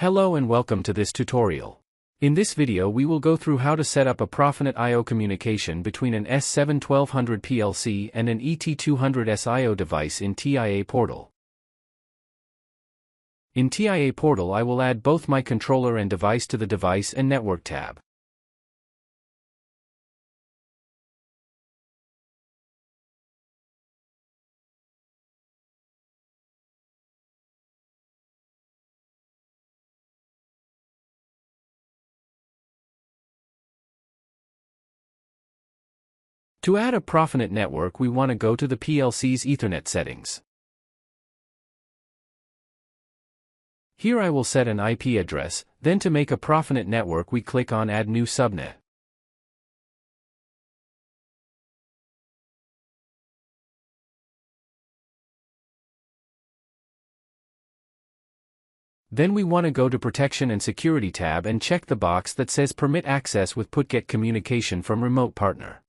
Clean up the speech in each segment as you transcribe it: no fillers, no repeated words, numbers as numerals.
Hello and welcome to this tutorial. In this video we will go through how to set up a Profinet IO communication between an S7-1200 PLC and an ET200S IO device in TIA portal. In TIA portal I will add both my controller and device to the Device and Network tab. To add a Profinet network we want to go to the PLC's Ethernet settings. Here I will set an IP address, then to make a Profinet network we click on Add New Subnet. Then we want to go to Protection and Security tab and check the box that says Permit Access with Get Communication from Remote Partner.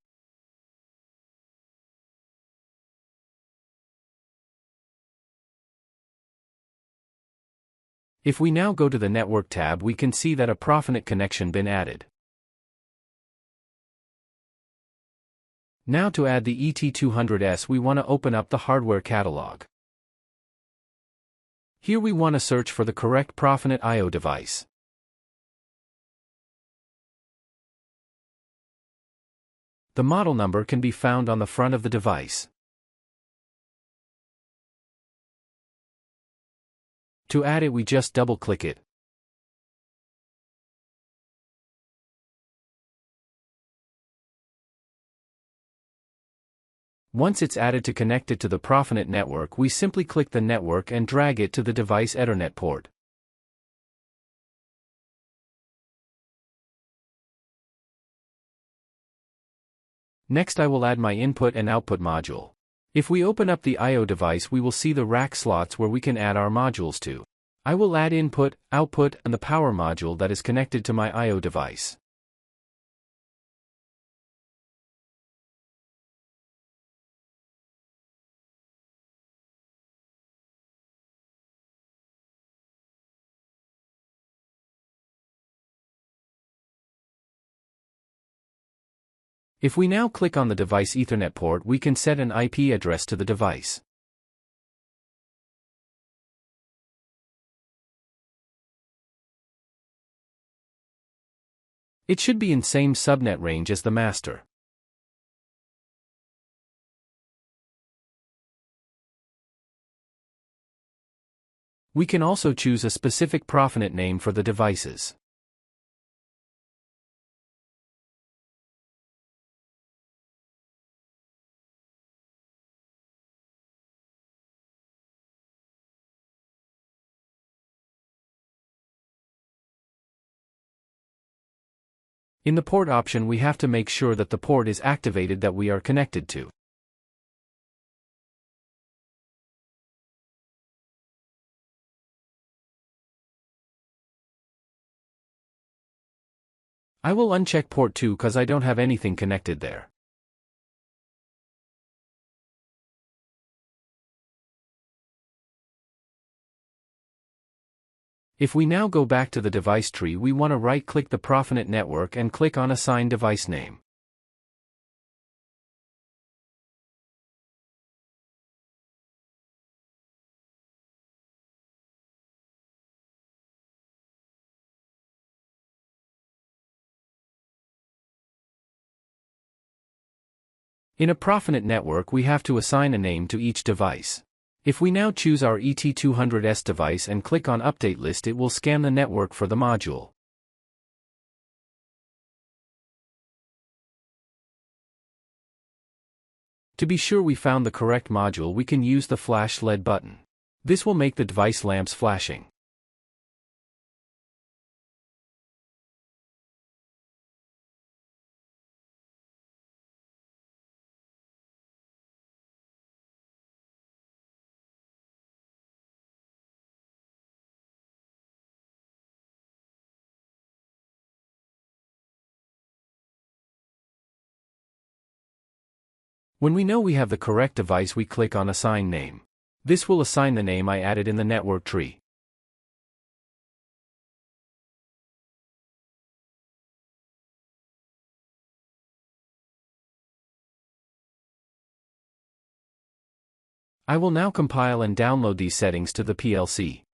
If we now go to the Network tab we can see that a Profinet connection been added. Now to add the ET200S we want to open up the hardware catalog. Here we want to search for the correct Profinet IO device. The model number can be found on the front of the device. To add it we just double-click it. Once it's added to connect it to the Profinet network we simply click the network and drag it to the device Ethernet port. Next I will add my input and output module. If we open up the I/O device we will see the rack slots where we can add our modules to. I will add input, output, and the power module that is connected to my I/O device. If we now click on the device Ethernet port we can set an IP address to the device. It should be in same subnet range as the master. We can also choose a specific Profinet name for the devices. In the port option we have to make sure that the port is activated that we are connected to. I will uncheck port 2 cause I don't have anything connected there. If we now go back to the device tree we want to right-click the Profinet network and click on Assign Device Name. In a Profinet network we have to assign a name to each device. If we now choose our ET200S device and click on Update List it will scan the network for the module. To be sure we found the correct module we can use the flash LED button. This will make the device lamps flashing. When we know we have the correct device we click on Assign Name. This will assign the name I added in the network tree. I will now compile and download these settings to the PLC.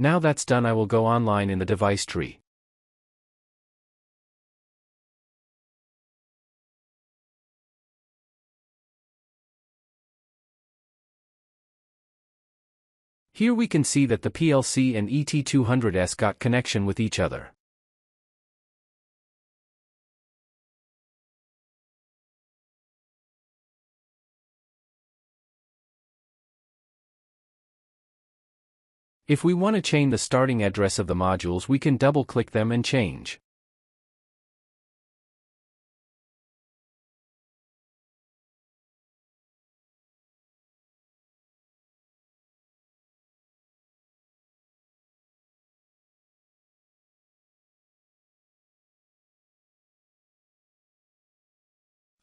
Now that's done, I will go online in the device tree. Here we can see that the PLC and ET200S got connection with each other. If we want to change the starting address of the modules, we can double-click them and change.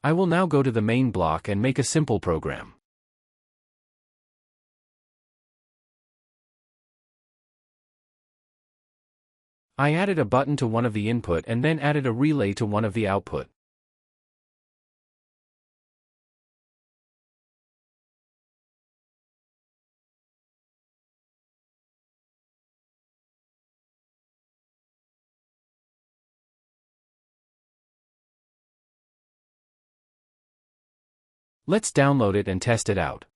I will now go to the main block and make a simple program. I added a button to one of the input and then added a relay to one of the output. Let's download it and test it out.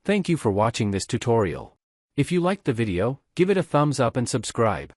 Thank you for watching this tutorial. If you liked the video, give it a thumbs up and subscribe.